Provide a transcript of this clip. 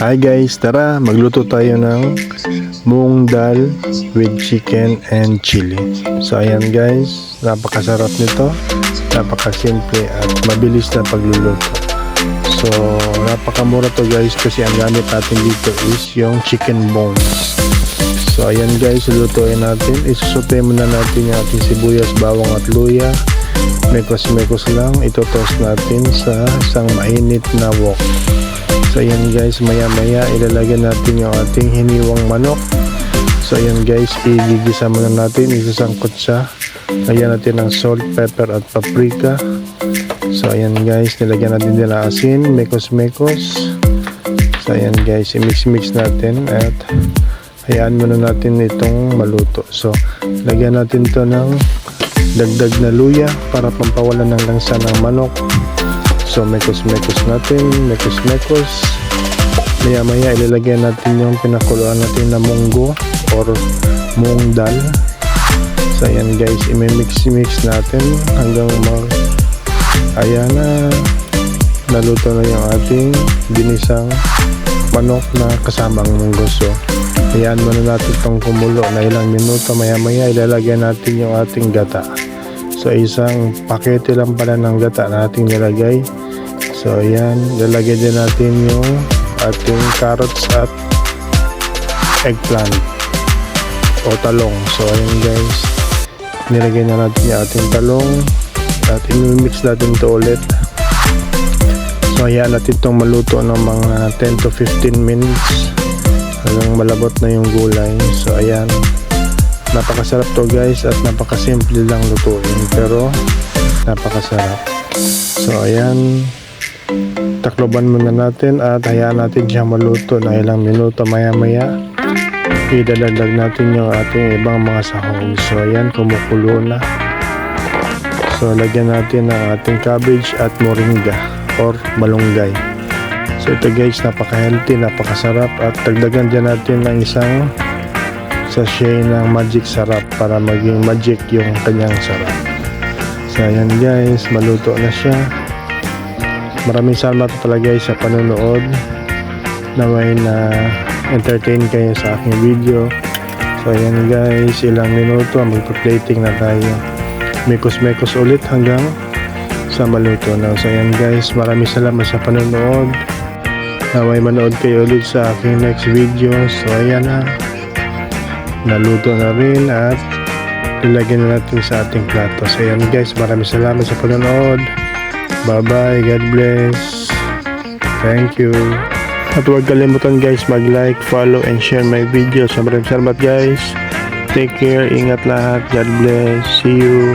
Hi guys, tara magluto tayo ng mung dal with chicken and chili. So ayan guys, napakasarap nito, napakasimple at mabilis na pagluluto. So napakamura to guys kasi ang gamit natin dito is yung chicken bones. So ayan guys, lutuin natin. Isusute muna natin yung ating sibuyas, bawang at luya. Mekos-mekos lang, ito-toast natin sa isang mainit na wok. So ayan guys, maya-maya ilalagay natin yung ating hiniwang manok. So ayan guys, igigisa muna natin, isasangkot siya. Lagyan natin ng salt, pepper at paprika. So ayan guys, nilagyan natin din ng asin, mekos-mekos. So ayan guys, i-mix-mix natin at hayaan muna natin itong maluto. So lagyan natin to ng dagdag na luya para pampawalan ng lansa ng manok. So mekos-mekos natin, mekos-mekos. Maya-maya ilalagay natin yung pinakuluan natin na munggo or mung dal. So ayan guys, i-mix-mix natin hanggang ayan na naluto na yung ating ginisang manok na kasamang munggo. So ayan muna natin itong kumulo na ilang minuto. Maya-maya ilalagay natin yung ating gata. So isang pakete lang pala ng gata na ating nilagay. So ayan, lalagay din natin yung ating carrots at eggplant o talong. So ayan guys, nilagay na natin yung ating talong at i-mix natin ito ulit. So ayan natin itong maluto ng mga 10 to 15 minutes hanggang malabot na yung gulay. So ayan, napakasarap to guys at napakasimple lang lutuin pero napakasarap. So ayan, takloban muna natin at hayaan natin siya maluto na ilang minuto. Maya-maya idadagdag natin yung ating ibang mga sahog. So ayan, kumukulo na. So lagyan natin ang ating cabbage at moringa or malunggay. So ito guys, napaka-healthy, napakasarap at dagdagan dyan natin ng isang sachet ng magic sarap para maging magic yung kanyang sarap. So ayan guys, maluto na siya. Maraming salamat pala guys sa panonood. Naway na entertain kayo sa aking video. So ayan guys, ilang minuto magpa-plating na tayo. Mekos-mekos ulit hanggang sa maluto na. So ayan guys, maraming salamat sa panonood. Naway manood kayo ulit sa aking next video. So ayan na, naluto na rin at ilagyan na natin sa ating plato. So ayan guys, maraming salamat sa panonood. Bye bye, God bless. Thank you. At huwag kalimutan guys mag-like, follow and share my videos. Maraming salamat guys. Take care, ingat lahat. God bless. See you.